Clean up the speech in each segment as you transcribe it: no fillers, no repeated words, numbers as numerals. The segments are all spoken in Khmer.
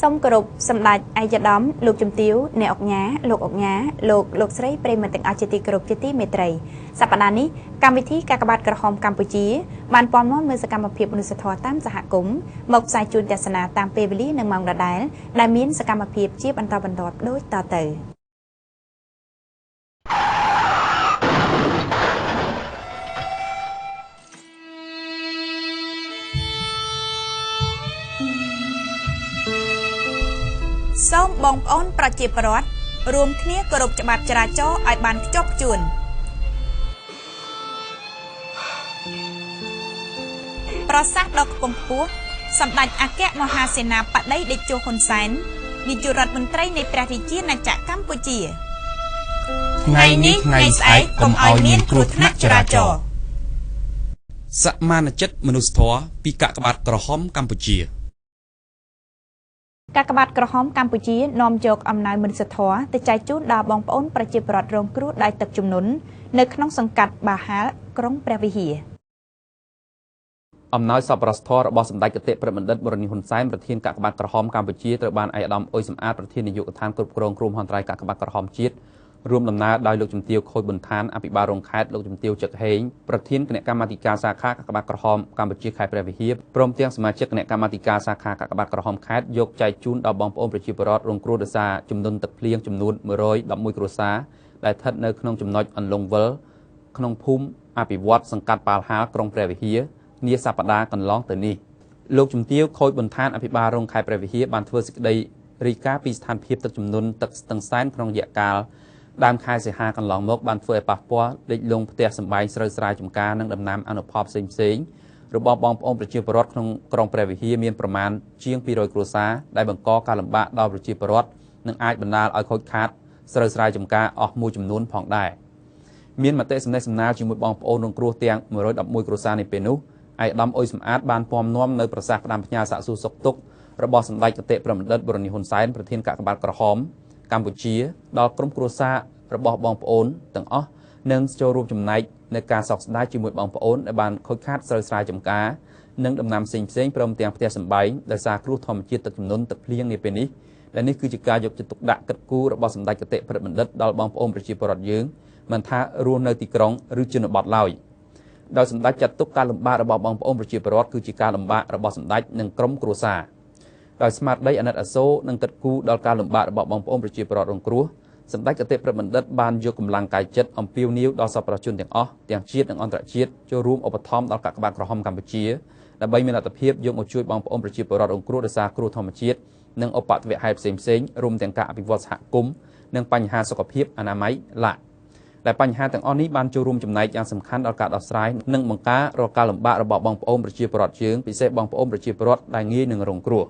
សូមគោរពសម្ដេចឯកឧត្តមលោកជំទាវអ្នកអង្គការលោកស្រីប្រិមត្តទាំងអស់ជាទីគោរពជាទីមេត្រីសប្តាហ៍នេះកម្មវិធីកាកបាទក្រហមកម្ពុជាបានពំនាំមើលសកម្មភាពមនុស្សធម៌តាមសហគមន៍មកផ្សាយជូនទស្សនាតាមពេលវេលានិងម៉ោងដដែលដែលមានសកម្មភាពជាបន្តបន្ទាប់ដូចតទៅសូមបងប្អូនប្រជាពលរដ្ឋរួមគ្នាគោរពច្បាប់ចរាចរណ៍ឲ្យបានខ្ជាប់ខ្ជួនប្រសាសន៍ដ៏ខ្ពង់ខ្ពស់សម្ដេចអគ្គមហាសេនាបតីតេជោហ៊ុនសែននាយករដ្ឋមន្ត្រីនៃព្រះរាជាណាចក្រកម្ពុជាថ្ងៃនេះថ្ងៃស្អែកកុំឲ្យមានគ្រោះថ្នាក់ចរាចរណ៍សមានចិត្តមនុស្សធម៌ពីកាកបាទក្រហមកម្ពុជាកាកបាទក្រហមកម្ពុជានាំយកអំណោយមនុស្សធម៌ទៅចែកជូនដល់បងប្អូនប្រជាពលរដ្ឋរងគ្រោះដោយទឹកជំនន់នៅក្នុងសង្កាត់បាហាលក្រុងព្រះវិហារអំណោយសប្បុរសធម៌របស់សម្ដេចគតិព្រះបណ្ឌិតបរនីហ៊ុនសែនប្រធានកាកបាទក្រហមកម្ពុជាត្រូវបានឯកឧត្តមអ៊ុយសំអាតប្រធាននាយកដ្ឋានគ្រប់គ្រងគ្រោះមហន្តរាយកាកបាទក្រហមជាតិរួមដំណើរដោយលោកជំទាវខូចប៊ុនឋានអភិបាលរងខេត្តលោកជំទាវចឹកហេងប្រធានគណៈកម្មាធិការសាខាកាកបាទក្រហមកម្ពុជាខេត្តព្រះវិហារព្រមទាំងសមាជិកគណៈកម្មាធិការសាខាកាកបាទក្រហមខេត្តយកចែកជូនដល់បងប្អូនប្រជាពលរដ្ឋរងគ្រោះដោយសារជំនន់ទឹកភ្លៀងចំនួន111គ្រួសារដែលស្ថិតនៅក្នុងចំណុចអន្លង់វិលក្នុងភូមិអភិវឌ្ឍសង្កាត់ប៉ាល់ហាលក្រុងព្រះវិហារនាសប្តាហ៍កន្លងទៅនេះលោកជំទាវខូចប៊ុនឋានអភិបាលរងខេត្តព្រះវិហារបានធ្វើសេចក្តីរាយការណ៍ពីស្ថានភាពទឹកជំនន់ទឹកស្ទឹងសែនក្នុងរយៈកាលដើមខែសីហាកន្លងមកបានធ្វើឲ្យប៉ះពាល់លិចលង់ផ្ទះសម្បែងស្រូវស្រែចម្ការនិងដំណាំអនុផលផ្សេងៗរបស់បងប្អូនប្រជាពលរដ្ឋក្នុងក្រុងព្រះវិហារមានប្រមាណជាង200គ្រួសារដែលបង្កការលំបាកដល់ប្រជាពលរដ្ឋនិងអាចបណ្ដាលឲ្យខូចខាតស្រូវស្រែចម្ការអស់មួយចំនួនផងដែរមានមតិសំណេះសំណាលជាមួយបងប្អូនរងគ្រោះទាំង111គ្រួសារនេះពេលនោះឯកឧត្តមអ៊ុយសំអាតបានពំនាំនៅប្រសាសន៍ផ្ដាំផ្ញើសាកសួរសុខទុក្ខរបស់សម្ដេចគតិព្រះបណ្ឌិតបរនីហ៊ុនសែនប្រធានកាកបាទក្រហមកម្ពុជាដល់ក្រុមគ្រួសាររបស់បងប្អូនទាំងអស់និងចូលរួមចំណែកในការសោកស្ដាយជាមួយបងប្អូនដែលបានខូចខាតស្រូវស្រែចម្ការនិងដំណាំផ្សេងៗព្រមទាំងផ្ទះសម្បែងដោយសារគ្រោះធម្មជាតិទឹកជំនន់ទឹកភ្លៀងនាពេលនេះដែលនេះគឺជាការយកចិត្តទុកដាក់គិតគូររបស់សម្ដេចគតិព្រះបណ្ឌិតដល់បងប្អូនប្រជាពលរដ្ឋយើងមិនថារស់នៅទីក្រុងឬជនបទឡើយដោយសម្ដេចចាត់ទុកការលំបាករបស់បងប្អូនប្រជាពលរដ្ឋគឺជាការលំបាករបស់សម្ដេចនិងក្រុមគ្រួសារដោយស្មារតីអាណិតអាសូរនិងគិតគូរដល់ការលំបាករបស់បងប្អូនប្រជាពលរដ្ឋរងគ្រោះសម្ដេចគតិព្រះបណ្ឌិតបានយកកម្លាំងកាយចិត្តអំពាវនាវដល់សប្បុរសជនទាំងអស់ទាំងជាតិនិងអន្តរជាតិចូលរួមឧបត្ថម្ភដល់កាកបាទក្រហមកម្ពុជាដើម្បីមានលទ្ធភាពយកមកជួយបងប្អូនប្រជាពលរដ្ឋរងគ្រោះដោយសារគ្រោះធម្មជាតិនិងឧបទ្ទវហេតុផ្សេងៗរួមទាំងការអភិវឌ្ឍសហគមន៍និងបញ្ហាសុខភាពអនាម័យដែលបញ្ហាទាំងអស់នេះបានចូលរួមចំណែកយ៉ាងសំខាន់ដល់ការដោះស្រាយនិងបង្ការរាល់ការលំបាករបស់បងប្អូនប្រជាពលរដ្ឋយើងពិសេសបងប្អូនប្រជាពលរដ្ឋដែលងាយនឹងរងគ្រោះ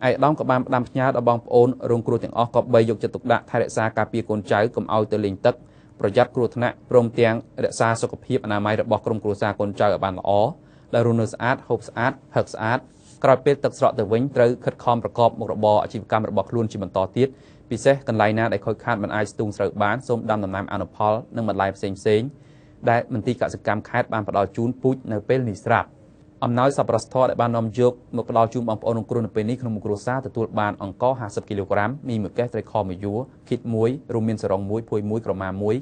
ឯកឧត្តមក៏បានផ្ដាំផ្ញើដល់បងប្អូនរងគ្រោះទាំងអស់ក៏បីយកចិត្តទុកដាក់ថែរក្សាការពារកូនចៅកុំឲ្យទៅលេងទឹកប្រយ័ត្នគ្រោះថ្នាក់ព្រមទាំងរក្សាសុខភាពអនាម័យរបស់ក្រុមគ្រួសារកូនចៅឲ្យបានល្អដែលរស់នៅស្អាតហូបស្អាតផឹកស្អាតក្រោយពេលទឹកស្រកទៅវិញត្រូវខិតខំប្រកបមុខរបរអាជីវកម្មរបស់ខ្លួនជាបន្តទៀតពិសេសកន្លែងណាដែលខូចខាតមិនអាចស្ទូងស្រូវបានសូមដាំដំណាំអនុផលនិងបន្លែផ្សេងៗដែលមន្ទីរកសិកម្មខេត្តបានផ្ដល់ជូនពូជនៅពេលនេះស្រាប់អំណោយសប្បុរសធម៌ដែលបាននាំយកមកផ្ដល់ជូនបងប្អូនក្នុងគ្រួនៅពេលនេះក្នុងគ្រួសារទទួលបានអង្ករ50គីឡូក្រាមមីមួយកេសត្រីខមួយយួរឃីតមួយរួមមានសរងមួយភួយមួយក្រមាមួយ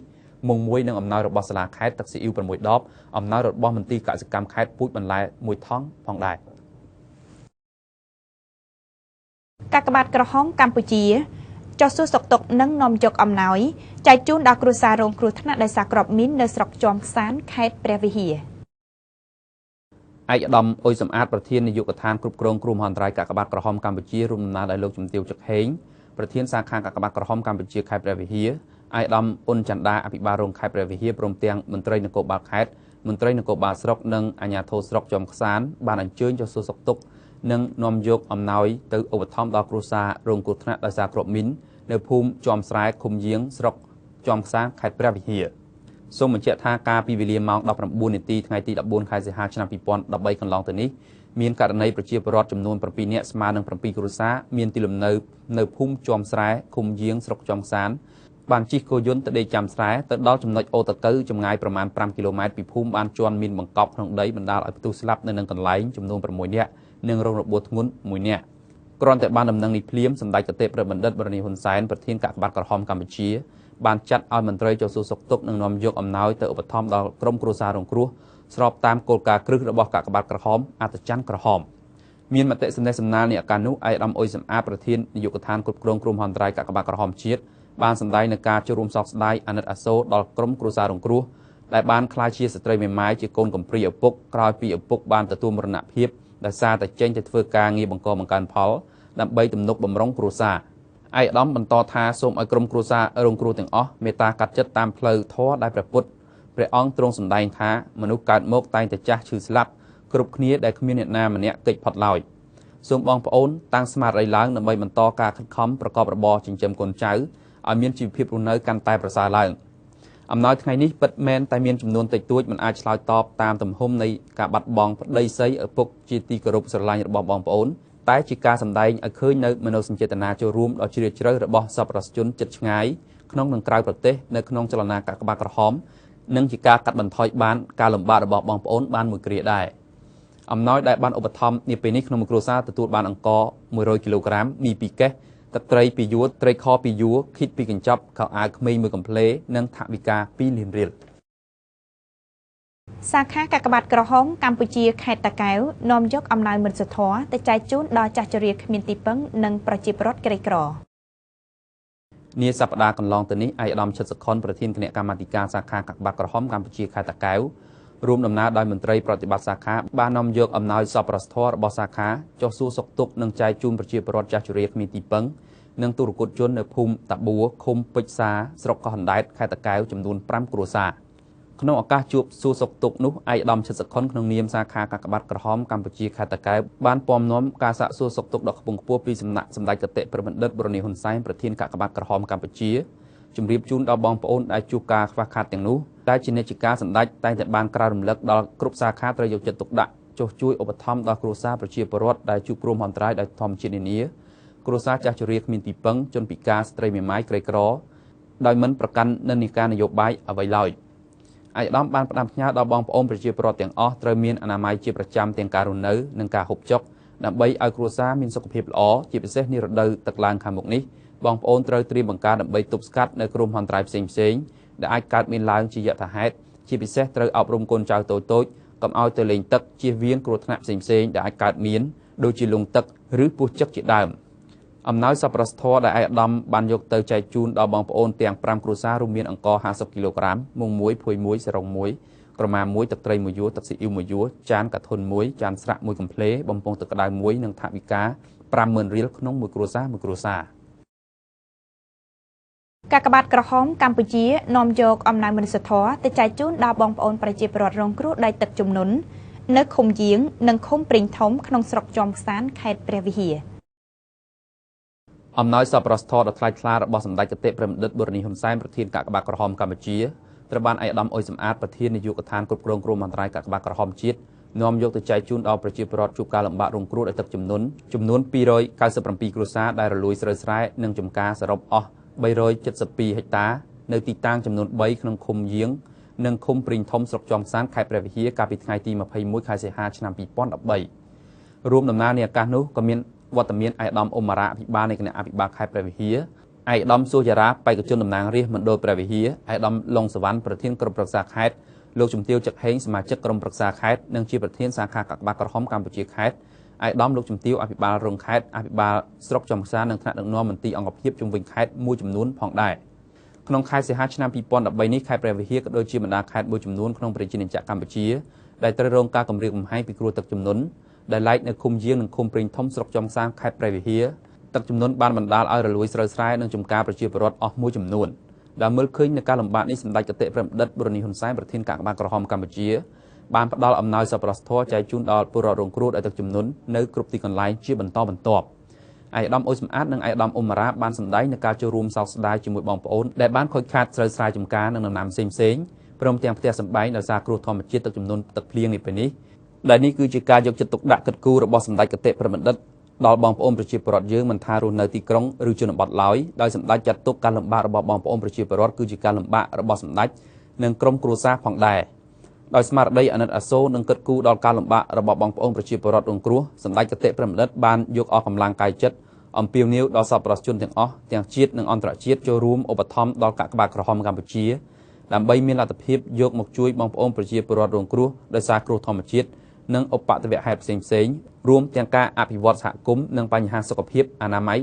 មុងមួយនិងអំណោយរបស់សាលាខេត្តទឹកស៊ីអ៊ីវ6ដបអំណោយរបស់មន្ទីរកសិកម្មខេត្តពូជបន្លែមួយថង់ផងដែរកាកបាទក្រហមកម្ពុជាចុះសួរសុខទុក្ខនិងនាំយកអំណោយចែកជូនដល់គ្រួសាររងគ្រោះថ្នាក់ដោយសារគ្រាប់មីននៅស្រុកជាំខ្សានខេត្តព្រះវិហារឯកឧត្តមអ៊ុយសំអាតប្រធាននាយកដ្ឋានគ្រប់គ្រងគ្រោះមហន្តរាយកាកបាទក្រហមកម្ពុជារួមដំណើរដោយលោកជំទាវចឹកហេងប្រធានសាខាកាកបាទក្រហមកម្ពុជាខេត្តព្រះវិហារឯកឧត្តមអ៊ុនច័ន្ទដាអភិបាលរងខេត្តព្រះវិហារព្រមទាំងមន្ត្រីនគរបាលខេត្តមន្ត្រីនគរបាលស្រុកនិងអាជ្ញាធរស្រុកជាំខ្សានបានអញ្ជើញចុះសួរសុខទុក្ខនិងនាំយកអំណោយទៅឧបត្ថម្ភដល់គ្រួសាររងគ្រោះថ្នាក់ដោយសារគ្រាប់មីននៅភូមិជាំស្រែឃុំយាងស្រុកជាំខ្សានខេត្តព្រះវិហារសូមបញ្ជាក់ថាការពីវេលាម៉ោង 19 នាទីថ្ងៃទី 14 ខែសីហាឆ្នាំ 2013 កន្លងទៅនេះមានករណីប្រជាពលរដ្ឋចំនួន 7 នាក់ស្មើនឹង7គ្រួសារមានទីលំនៅនៅភូមិជាំស្រែឃុំយាងស្រុកជាំខ្សានបានជិះគោយន្តទៅដេកចាំស្រែទៅដល់ចំណុចអូតកៅចម្ងាយប្រមាណ 5 គីឡូម៉ែត្រពីភូមិបានជន់មានបង្កប់ក្នុងដីបណ្ដាលឲ្យផ្ទុះស្លាប់នៅនឹងកន្លែងចំនួន 6 នាក់និងរងរបួសធ្ងន់1នាក់ គ្រាន់តែបានដំណឹងនេះភ្លាមសម្ដេចគតិព្រះបណ្ឌិតបរនីហ៊ុនសែនប្រធានកាកបាទក្រហមកម្ពុជាបានចាត់ឲ្យមន្ត្រីចុះសួរសុខទុក្ខនិងនាំយកអំណោយទៅឧបត្ថម្ភដល់ក្រុមគ្រួសាររងគ្រោះស្របតាមគោលការណ៍គ្រឹះរបស់កាកបាទក្រហមអត្តច័ន្ទក្រហមមានមតិសំណេះសំណាលនៃអាការនោះឯកឧត្តមអ៊ុយសំអាតប្រធាននាយកដ្ឋានគ្រប់គ្រងគ្រោះមហន្តរាយកាកបាទក្រហមជាតិបានសម្ដែងនឹងការចូលរួមសោកស្ដាយអាណិតអាសូរដល់ក្រុមគ្រួសាររងគ្រោះដែលបានក្លាយជាស្ត្រីមេម៉ាយជាកូនកំព្រាឪពុកក្រោយពីឪពុកបានទទួលមរណភាពដោយសារតែចេញទៅធ្វើការងារបង្កបង្កើនផលដើម្បីទំនុកបម្រុងគ្រួសារឯកឧត្តមបន្តថាសូមឲ្យក្រុមគ្រួសាររងគ្រោះទាំងអស់មេត្តាកាត់ចិត្តតាមផ្លូវធម៌ដែលព្រះអង្គទ្រង់សម្ដែងថាមនុស្សកើតមកតែងតែចាស់ឈឺស្លាប់គ្រប់គ្នាដែលគ្មានអ្នកណាម្នាក់គេចផុតឡើយសូមបងប្អូនតាំងស្មារតីឡើងដើម្បីបន្តការខិតខំប្រកបរបរចិញ្ចឹមកូនចៅឲ្យមានជីវភាពរស់នៅកាន់តែប្រសើរឡើងអំណោយថ្ងៃនេះពិតមែនតែមានចំនួនតិចតួចមិនអាចឆ្លើយតបតាមទំហំនៃការបាត់បង់ប្តីស័យឪពុកជាទីគោរពស្រឡាញ់របស់បងប្អូនតែជាការសម្ដែងឲ្យឃើញនៅមនោសញ្ចេតនាចូលរួមដ៏ជ្រាលជ្រៅរបស់សប្បុរសជនជិតឆ្ងាយក្នុងនិងក្រៅប្រទេសនៅក្នុងចលនាកាកបាទក្រហមនិងជាការកាត់បន្ថយបានការលំបាករបស់បងប្អូនបានមួយគ្រាដែរអំណោយដែលបានឧបត្ថម្ភនាពេលនេះក្នុងមួយគ្រួសារទទួលបានអង្ករ100គីឡូក្រាមមី2កេសទឹកត្រី2យួរត្រីខ2យួរឃីត2កញ្ចប់ខោអាវក្មេង1កំភ្លេនិងថវិកា2លានរៀលសាខាកាកបាទក្រហមកម្ពុជាខេត្តតាកែវនាំយកអំណោយមិត្តធម៌ទៅចែកជូនដល់ចាស់ជរាគ្មានទីពឹងនិងប្រជាពលរដ្ឋក្រីក្រនាសប្តាហ៍កន្លងទៅនេះឯកឧត្តមឈិតសុខុនប្រធានគណៈកម្មាធិការសាខាកាកបាទក្រហមកម្ពុជាខេត្តតាកែវរួមដំណើរដោយមន្ត្រីប្រតិបត្តិសាខាបាននាំយកអំណោយសប្បុរសធម៌របស់សាខាចុះសួរសុខទុក្ខនិងចែកជូនប្រជាពលរដ្ឋចាស់ជរាគ្មានទីពឹងនិងទូរគតជននៅភូមិតាបួឃុំពេជ្រសាស្រុកកោះអណ្ដែតខេត្តតាកែវចំនួន5គ្រួសារក្នុងឱកាសជួបសួរសុខទុក្ខនោះឯកឧត្តមឈិតសុខុនក្នុងនាមសាខាកាកបាទក្រហមកម្ពុជាខេត្តតាកែវបានពំនាំការសាកសួរសុខទុក្ខដ៏ខ្ពង់ខ្ពស់ពីសំណាក់សម្ដេចគតិព្រះបណ្ឌិតបរនីហ៊ុនសែនប្រធានកាកបាទក្រហមកម្ពុជាជម្រាបជូនដល់បងប្អូនដែលជួបការខ្វះខាតទាំងនោះដែលជានិច្ចការសម្ដេចតែងតែបានក្រើនរំលឹកដល់គ្រប់សាខាត្រូវយកចិត្តទុកដាក់ចុះជួយឧបត្ថម្ភដល់គ្រួសារប្រជាពលរដ្ឋដែលជួបគ្រោះមហន្តរាយដោយធម្មជាតិនានាគ្រួសារចាស់ជរាគ្មានទីពឹងជនពិការស្ត្រីមេម៉ាយក្រីក្រដោយមិនប្រកាន់និន្នាការនយោបាយអ្វីឡើយឯកឧត្តមបានផ្ដាំផ្ញើដល់បងប្អូនប្រជាពលរដ្ឋទាំងអស់ត្រូវមានអនាម័យជាប្រចាំទាំងការរស់នៅនិងការហូបចុកដើម្បីឲ្យគ្រួសារមានសុខភាពល្អជាពិសេសនារដូវទឹកឡើងខាងមុខនេះបងប្អូនត្រូវត្រៀមបង្ការដើម្បីទប់ស្កាត់នៅគ្រោះមហន្តរាយផ្សេងដែលអាចកើតមានឡើងជាយថាហេតុជាពិសេសត្រូវអប់រំកូនចៅតូចៗកុំឲ្យទៅលេងទឹកជៀសវាងគ្រោះថ្នាក់ផ្សេងដែលអាចកើតមានដូចជាលង់ទឹកឬពស់ចឹកជាដើមអំណោយសប្បុរសធម៌ដែលឯកឧត្តមបានយកទៅចែកជូនដល់បងប្អូនទាំង5គ្រួសាររួមមានអង្ករ50គីឡូក្រាមមុង1ភួយ1សរង1ក្រមា1ទឹកត្រី1យួរទឹកស៊ីអ៊ីវ1យួរចានកាធុន1ចានស្រាក់1កំភ្លេបំពង់ទឹកក្តៅ1និងថវិកា50000រៀលក្នុងមួយគ្រួសារកាកបាទក្រហមកម្ពុជានាំយកអំណោយមនុស្សធម៌ទៅចែកជូនដល់បងប្អូនប្រជាពលរដ្ឋរងគ្រោះដោយទឹកជំនន់នៅឃុំយាងនិងឃុំព្រីងធំក្នុងស្រុកជាំខ្សាន្តខេត្តព្រះវិហារអំណោយសប្បុរសធម៌ដ៏ថ្លៃថ្លារបស់សម្ដេចគតិព្រះបណ្ឌិតបូរនីហ៊ុនសែនប្រធានកាកបាទក្រហមកម្ពុជាត្រូវបានឯកឧត្តមអ៊ុយសំអាតប្រធាននាយកដ្ឋានគ្រប់គ្រងគ្រោះមហន្តរាយកាកបាទក្រហមជាតិនាំយកទៅចែកជូនដល់ប្រជាពលរដ្ឋជួបការលំបាករងគ្រោះដោយទឹកជំនន់ចំនួន297គ្រួសារដែលរលួយស្រូវស្រែនិងចំការសរុបអស់372ហិកតានៅទីតាំងចំនួន3ក្នុងឃុំយាងនិងឃុំព្រីងធំស្រុកជាំខ្សាន្តខេត្តព្រះវិហារកាលពីថ្ងៃទី21ខែសីហាឆ្នាំ2013រួមដំណើរនៃឱកាសនោះក៏មានវត្តមានឯកឧត្តមអ៊ុំម៉ារ៉ាអភិបាលនៃគណៈអភិបាលខេត្តព្រះវិហារឯកឧត្តមសុយារ៉ាបេក្ខជនតំណាងរាស្ត្រមណ្ឌលព្រះវិហារឯកឧត្តមឡុងសវណ្ណប្រធានក្រុមប្រឹក្សាខេត្តលោកជំទាវចឹកហេងសមាជិកក្រុមប្រឹក្សាខេត្តនិងជាប្រធានសាខាកាកបាទក្រហមកម្ពុជាខេត្តឯកឧត្តមលោកជំទាវអភិបាលរងខេត្តអភិបាលស្រុកចំខ្សាននិងថ្នាក់ដឹកនាំមន្ទីរអង្គភាពជុំវិញខេត្តមួយចំនួនផងដែរក្នុងខែសីហាឆ្នាំ2013នេះខេត្តព្រះវិហារក៏ដូចជាបណ្ដាខេត្តមួយចំនួនក្នុងប្រជាជាតិកម្ពុជាដែលត្រូវរងការគំរាមកំហែងពីគ្រោះទឹកជំនន់ដែលឡែកនៅឃុំយាងនិងឃុំព្រីងធំស្រុកចំខ្សានខេត្តព្រះវិហារទឹកជំនន់បានបណ្ដាលឲ្យរលួយស្រូវស្រែនិងចំការប្រជាពលរដ្ឋអស់មួយចំនួនដែលមើលឃើញនៅការលំបាកនេះសម្ដេចគតិព្រះបណ្ឌិតបូរនីហ៊ុនសែនប្រធានកាកបាទក្រហមកម្ពុជាបានផ្ដល់អំណោយសប្បុរសធម៌ចែកជូនដល់ពលរដ្ឋរងគ្រោះដោយទឹកជំនន់នៅគ្រប់ទីកន្លែងជាបន្តបន្ទាប់ឯកឧត្តមអ៊ុយសំអាតនិងឯកឧត្តមអ៊ុំម៉ារ៉ាបានសម្ដែងនៅការចូលរួមសោកស្ដាយជាមួយបងប្អូនដែលបានខូចខាតស្រូវស្រែចម្ការនិងដំណាំផ្សេងព្រមទាំងផ្ទះសម្បែងដោយសារគ្រោះធម្មជាតិទឹកជំនន់ទឹកភ្លៀងនេះពេលនេះដែលនេះគឺជាការយកចិត្តទុកដាក់គិតគូររបស់សម្ដេចគតិព្រះបណ្ឌិតដល់បងប្អូនប្រជាពលរដ្ឋយើងមិនថារស់នៅទីក្រុងឬជនបទឡើយដោយសម្ដេចចាត់ទុកការលំបាករបស់បងប្អូនប្រជាពលរដ្ឋគឺជាការលំបាករបស់សម្ដេចនិងក្រុមគ្រួសារផងដែរ ដោយស្មារតីអាណិតអាសូរនិងគិតគូរដល់ការលំបាករបស់បងប្អូនប្រជាពលរដ្ឋរងគ្រោះសម្ដេចគតិប្រិមត្តបានយកអស់កម្លាំងកាយចិត្តអំពាវនាវដល់សប្បុរសជនទាំងអស់ទាំងជាតិនិងអន្តរជាតិចូលរួមឧបត្ថម្ភដល់កាកបាទក្រហមកម្ពុជាដើម្បីមានលទ្ធភាពយកមកជួយបងប្អូនប្រជាពលរដ្ឋរងគ្រោះដោយសារគ្រោះធម្មជាតិនិងឧបទ្ទវហេតុផ្សេងៗរួមទាំងការអភិវឌ្ឍសហគមន៍និងបញ្ហាសុខភាពអនាម័យ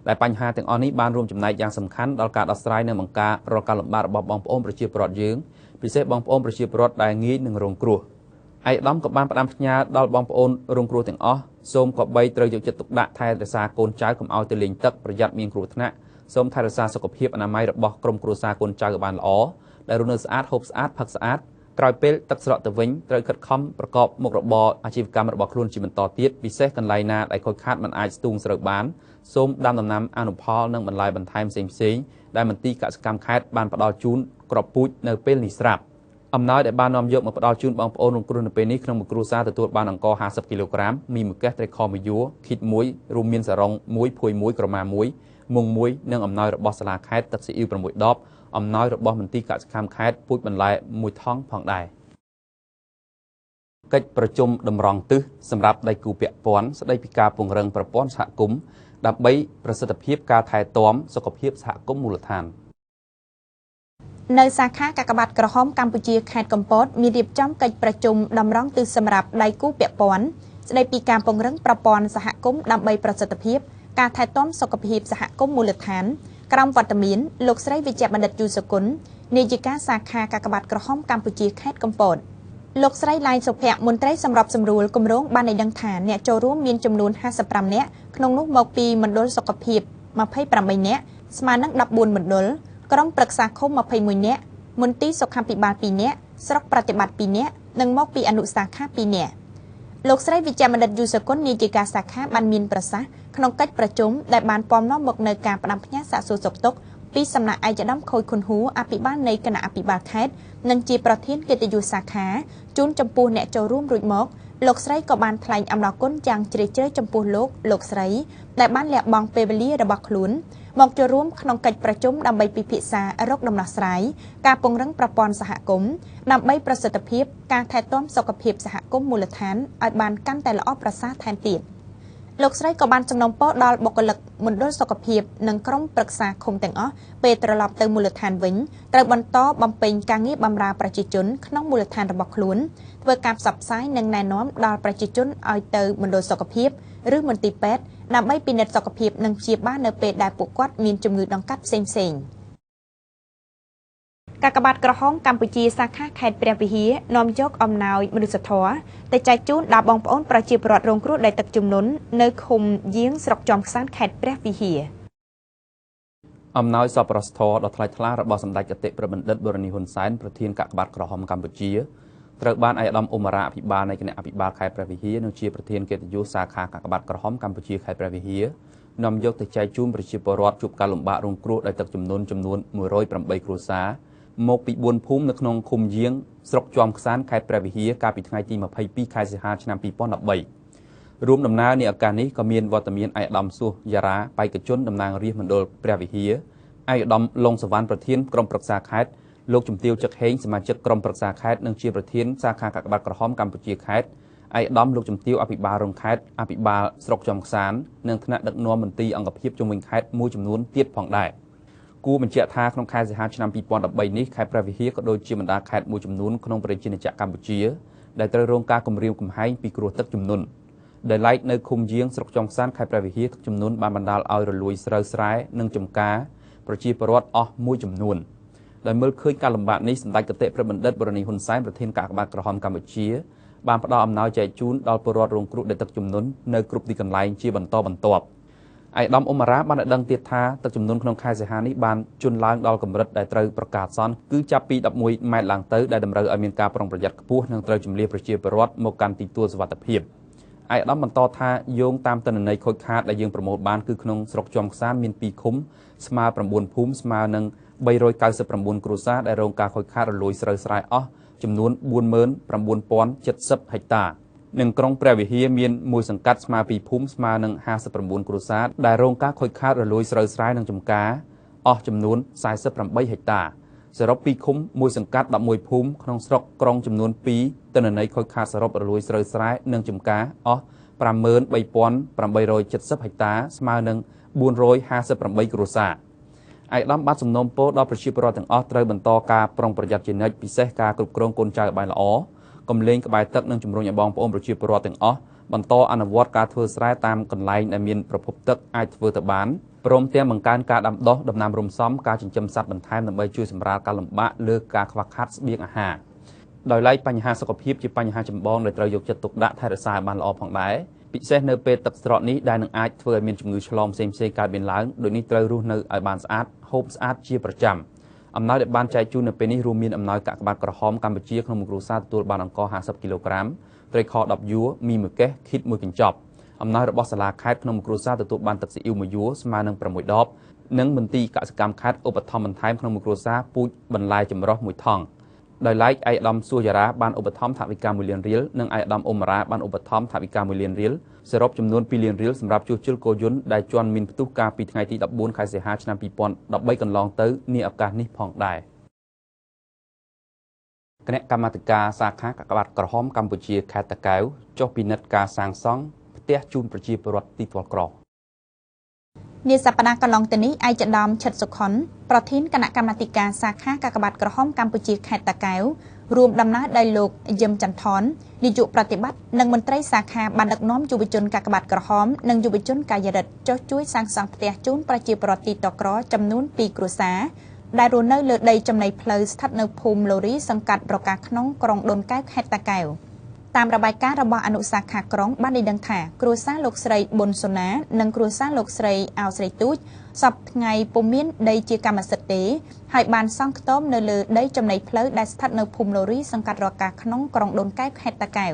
ដែលបញ្ហាទាំងអស់នេះបានរួមចំណែកយ៉ាងសំខាន់ដល់ការដោះស្រាយនិងបង្ការរាល់ការលំបាករបស់បងប្អូនប្រជាពលរដ្ឋយើងពិសេសបងប្អូនប្រជាពលរដ្ឋដែលងាយនឹងរងគ្រោះឯកឧត្តមក៏បានផ្ដាំផ្ញើដល់បងប្អូនរងគ្រោះទាំងអស់សូមក៏បីត្រូវយកចិត្តទុកដាក់ថែរក្សាកូនចៅកុំឲ្យទៅលេងទឹកប្រយ័ត្នមានគ្រោះថ្នាក់សូមថែរក្សាសុខភាពអនាម័យរបស់ក្រុមគ្រួសារកូនចៅឲ្យបានល្អដែលរស់នៅស្អាតហូបស្អាតផឹកស្អាតក្រោយពេលទឹកស្រកទៅវិញត្រូវខិតខំប្រកបមុខរបរអាជីវកម្មរបស់ខ្លួនជាបន្តទៀតពិសេសកន្លែងណាដែលខូចខាតមិនអាចស្ទូងស្រូវបានសូមដាំដំណាំអនុផលនិងបន្លែបន្ថែមផ្សេងៗដែលមន្ទីរកសិកម្មខេត្តបានផ្ដល់ជូនក្របពូជនៅពេលនេះស្រាប់អំណោយដែលបាននាំយកមកផ្ដល់ជូនបងប្អូនរងគ្រោះនៅពេលនេះក្នុងមួយគ្រួសារទទួលបានអង្ករ50គីឡូក្រាមមីមួយកេសត្រីខមួយយួរឃីតមួយរួមមានសារ៉ុងមួយភួយមួយក្រមាមួយមុងមួយនិងអំណោយរបស់សាលាខេត្តទឹកស៊ីអ៊ីវ6ដបអំណោយរបស់មន្ទីរកសិកម្មខេត្តពូជបន្លែមួយថង់ផងដែរកិច្ចប្រជុំតម្រង់ទិសសម្រាប់ដៃគូពាក់ព័ន្ធស្ដីពីការពង្រឹងប្រព័ន្ធសហគមន៍ដើម្បីប្រសិទ្ធភាពការថែទាំសុខភាពសហគមន៍មូលដ្ឋាននៅសាខាកាកបាទក្រហមកម្ពុជាខេត្តកំពតមានរៀបចំកិច្ចប្រជុំតម្រង់ទិសសម្រាប់ដៃគូពាក់ព័ន្ធស្ដីពីការពង្រឹងប្រព័ន្ធសហគមន៍ដើម្បីប្រសិទ្ធភាពការថែទាំសុខភាពសហគមន៍មូលដ្ឋានក្រមវត្តមានលោកស្រីវិជ្ជបណ្ឌិតយូសុគន្ធនាយិកាសាខាកាកបាទក្រហមកម្ពុជាខេត្តកំពតលោកស្រីឡៃសុភ័ក្រមន្ត្រីសម្របសម្រួលគម្រោងបានឲ្យដឹងថាអ្នកចូលរួមមានចំនួន55នាក់ក្នុងនោះមកពីមណ្ឌលសុខភាព28នាក់ស្មើនឹង14មណ្ឌលក្រុមប្រឹក្សាឃុំ21នាក់មន្ទីរសុខាភិបាល2នាក់ស្រុកប្រតិបត្តិ2នាក់និងមកពីអនុសាខា2នាក់លោកស្រីវិជ្ជបណ្ឌិតយូសុគន្ធនាយិកាសាខាបានមានប្រសាសន៍ក្នុងកិច្ចប្រជុំដែលបានពំនាំមកនៅការផ្ដាំផ្ញើសាកសួរសុខទុក្ខពីសំណាក់ឯកឧត្តមខូចខុនហ៊ូអភិបាលនៃគណៈអភិបាលខេត្តនិងជាប្រធានកិត្តិយសសាខាជូនចំពោះអ្នកចូលរួមរួចមកលោកស្រីក៏បានថ្លែងអំណរគុណយ៉ាងជ្រាលជ្រៅចំពោះលោកស្រីដែលបានលះបង់ពេលវេលារបស់ខ្លួនមកចូលរួមក្នុងកិច្ចប្រជុំដើម្បីពិភាក្សារកដំណោះស្រាយការពង្រឹងប្រព័ន្ធសហគមន៍ដើម្បីប្រសិទ្ធភាពការថែទាំសុខភាពសហគមន៍មូលដ្ឋានឲ្យបានកាន់តែល្អប្រសើរថែមទៀតលោកស្រីក៏បានសំណូមពរដល់បុគ្គលិកមណ្ឌលសុខភាពនិងក្រុមប្រឹក្សាឃុំទាំងអស់ពេលត្រឡប់ទៅមូលដ្ឋានវិញត្រូវបន្តបំពេញការងារបម្រើប្រជាជនក្នុងមូលដ្ឋានរបស់ខ្លួនធ្វើការផ្សព្វផ្សាយនិងណែនាំដល់ប្រជាជនឲ្យទៅមណ្ឌលសុខភាពឬមន្ទីរពេទ្យដើម្បីពិនិត្យសុខភាពនិងព្យាបាលនៅពេលដែលពួកគាត់មានជំងឺដង្កាត់ផ្សេងៗកាកបាទក្រហមកម្ពុជាសាខាខេត្តព្រះវិហារនាំយកអំណោយមនុស្សធម៌ទៅចែកជូនដល់បងប្អូនប្រជាពលរដ្ឋរងគ្រោះដោយទឹកជំនន់នៅឃុំយាងស្រុកចំខ្សានខេត្តព្រះវិហារអំណោយសប្បុរសធម៌ដ៏ថ្លៃថ្លារបស់សម្ដេចគតិប្រិមត្តបូរនីហ៊ុនសែនប្រធានកាកបាទក្រហមកម្ពុជាត្រូវបានឯកឧត្តមអ៊ុមារ៉ាអភិបាលនៃគណៈអភិបាលខេត្តព្រះវិហារនិងជាប្រធានកិត្តិយសសាខាកាកបាទក្រហមកម្ពុជាខេត្តព្រះវិហារនាំយកទៅចែកជូនប្រជាពលរដ្ឋជួបការលំបាករងគ្រោះដោយទឹកជំនន់ចំនួន108គ្រួសារមកពី4ភូមិនៅក្នុងឃុំយាងស្រុកជាំខ្សានខេត្តព្រះវិហារកាលពីថ្ងៃទី22ខែសីហាឆ្នាំ2013រួមដំណើរនៃឱកាសនេះក៏មានវត្តមានឯកឧត្តមសុសយ៉ារ៉ាបេក្ខជនតំណាងរាស្ត្រមណ្ឌលព្រះវិហារឯកឧត្តមលងសវណ្ណប្រធានក្រុមប្រឹក្សាខេត្តលោកជំទាវចឹកហេងសមាជិកក្រុមប្រឹក្សាខេត្តនិងជាប្រធានសាខាកាកបាទក្រហមកម្ពុជាខេត្តឯកឧត្តមលោកជំទាវអភិបាលរងខេត្តអភិបាលស្រុកចំខ្សាននិងថ្នាក់ដឹកនាំមន្ទីរអង្គភាពជុំវិញខេត្តមួយចំនួនទៀតផងដែរគួរបញ្ជាក់ថាក្នុងខែសីហាឆ្នាំ2013នេះខេត្តព្រះវិហារក៏ដូចជាបណ្ដាខេត្តមួយចំនួនក្នុងប្រជាជាតិកម្ពុជាដែលត្រូវរងការគំរាមកំហែងពីគ្រោះទឹកជំនន់ដែលឡែកនៅឃុំយាងស្រុកចំខ្សានខេត្តព្រះវិហារទឹកជំនន់បានបណ្ដាលឲ្យរលួយស្រូវស្រែនិងចំការប្រជាពលរដ្ឋអស់មួយចំនួនដែលមើលឃើញការលំបាកនេះសម្ដេចគតិប្រិមត្តបូរនីហ៊ុនសែនប្រធានកាកបាទក្រហមកម្ពុជាបានផ្ដល់អំណោយចែកជូនដល់ពលរដ្ឋរងគ្រោះដោយទឹកជំនន់នៅគ្រប់ទីកន្លែងជាបន្តបន្ទាប់ឯកឧត្តមអ៊ុមារ៉ាបានឲ្យដឹងទៀតថាទឹកជំនន់ក្នុងខែសីហានេះបានជន់ឡើងដល់កម្រិតដែលត្រូវប្រកាសសន្នគឺចាប់ពី11ម៉ែត្រឡើងទៅដែលតម្រូវឲ្យមានការប្រុងប្រយ័ត្នខ្ពស់និងត្រូវជម្លៀសប្រជាពលរដ្ឋមកកាន់ទីទួលសុវត្ថិភាពឯកឧត្តមបន្តថាយោងតាមទិន្នន័យខូចខាតដែលយើងប្រមូលបានគឺក្នុងស្រុកជាំខ្សានមាន2ឃុំស្មើ9ភូមិស្មើនឹង399គ្រួសារដែលរងការខូចខាតរលួយស្រូវស្រែអស់ចំនួន49070ហិកតានិងក្រុងព្រះវិហារមានមួយសង្កាត់ស្មើ2ភូមិស្មើនឹង59គ្រួសារដែលរងការខូចខាតរលួយស្រូវស្រែនិងចម្ការអស់ចំនួន48ហិកតា សរុបពីឃុំមួយសង្កាត់11ភូមិក្នុងស្រុកក្រុងចំនួន2ទិន្នន័យខូចខាតសរុបរលួយស្រូវស្រែនិងចម្ការអស់ 53,870 ហិកតាស្មើនឹង 458 គ្រួសារឯកឧត្តមបានសំណូមពរដល់ប្រជាពលរដ្ឋទាំងអស់ត្រូវបន្តការប្រុងប្រយ័ត្នជានិច្ចពិសេសការគ្រប់គ្រងកូនចៅឲ្យបានល្អកុំលេងក្បែរទឹកនិងជំរុញឲ្យបងប្អូនប្រជាពលរដ្ឋទាំងអស់បន្តអនុវត្តការធ្វើស្រែតាមកន្លែងដែលមានប្រភពទឹកអាចធ្វើទៅបានព្រមទាំងបង្កើនការដាំដុះដំណាំរំសំការចិញ្ចឹមសត្វបន្ថែមដើម្បីជួយសម្រាលការលំបាកលើការខ្វះខាតស្បៀងអាហារដោយឡែកបញ្ហាសុខភាពជាបញ្ហាចម្បងដែលត្រូវយកចិត្តទុកដាក់ថែរក្សាឲ្យបានល្អផងដែរពិសេសនៅពេលទឹកស្រកនេះដែលនឹងអាចធ្វើឲ្យមានជំងឺឆ្លងផ្សេងៗកើតមានឡើងដូចនេះត្រូវរស់នៅឲ្យបានស្អាតហូបស្អាតជាប្រចាំអំណោយដែលបានចែកជូននៅពេលនេះរួមមានអំណោយកាកបាទក្រហមកម្ពុជាក្នុងមួយគ្រួសារទទួលបានអង្ករ50គីឡូក្រាមត្រីខ10យួរមី1កេសឃីត1កញ្ចប់អំណោយរបស់សាលាខេត្តក្នុងមួយគ្រួសារទទួលបានទឹកស៊ីអ៊ីវ1យួរស្មើនឹង6ដបនិងមន្ទីរកសិកម្មខេត្តឧបត្ថម្ភបន្ថែមក្នុងមួយគ្រួសារពូជបន្លែចម្រុះ1ថង់ដោយឡែកឯកឧត្តមសួរយ៉ារ៉ាបានឧបត្ថម្ភថវិកា1លានរៀលនិងឯកឧត្តមអ៊ុំរ៉ាបានឧបត្ថម្ភថវិកា1លានរៀលសរុបចំនួន2លានរៀលសម្រាប់ជួសជុលគោយន្តដែលជន់មានផ្ទុះកាលពីថ្ងៃទី14ខែសីហាឆ្នាំ2013កន្លងទៅនាឱកាសនេះផងដែរគណៈកម្មាធិការសាខាកាកបាទក្រហមកម្ពុជាខេត្តតាកែវចុះពិនិត្យការសាងសង់ផ្ទះជូនប្រជាពលរដ្ឋទីធ្លាប់ក្រនាសប្តាហ៍កន្លងទៅនេះឯកឧត្តមឈិតសុខុនប្រធានគណៈកម្មាធិការសាខាកាកបាទក្រហមកម្ពុជាខេត្តតាកែវរួមដំណើរដោយលោកយឹមចន្ទថននាយកប្រតិបត្តិនិងមន្ត្រីសាខាបានដឹកនាំយុវជនកាកបាទក្រហមនិងយុវជនកាយរិទ្ធចុះជួយសាងសង់ផ្ទះជូនប្រជាពលរដ្ឋទីតក្រចំនួន2គ្រួសារដែលរស់នៅលើដីចំណីផ្លូវស្ថិតនៅភូមិឡូរីសង្កាត់ប្រកាសក្នុងក្រុងដូនកែវខេត្តតាកែវតាមរបាយការណ៍របស់អនុសាខាក្រុងបានឲ្យដឹងថាគ្រួសារលោកស្រីប៊ុនសូណានិងគ្រួសារលោកស្រីអោស្រីទូចសពថ្ងៃពុំមានដីជាកម្មសិទ្ធិទេហើយបានសង់ខ្ទមនៅលើដីចំណីផ្លូវដែលស្ថិតនៅភូមិឡូរីសង្កាត់រកាក្នុងក្រុងដូនកែវខេត្តតាកែវ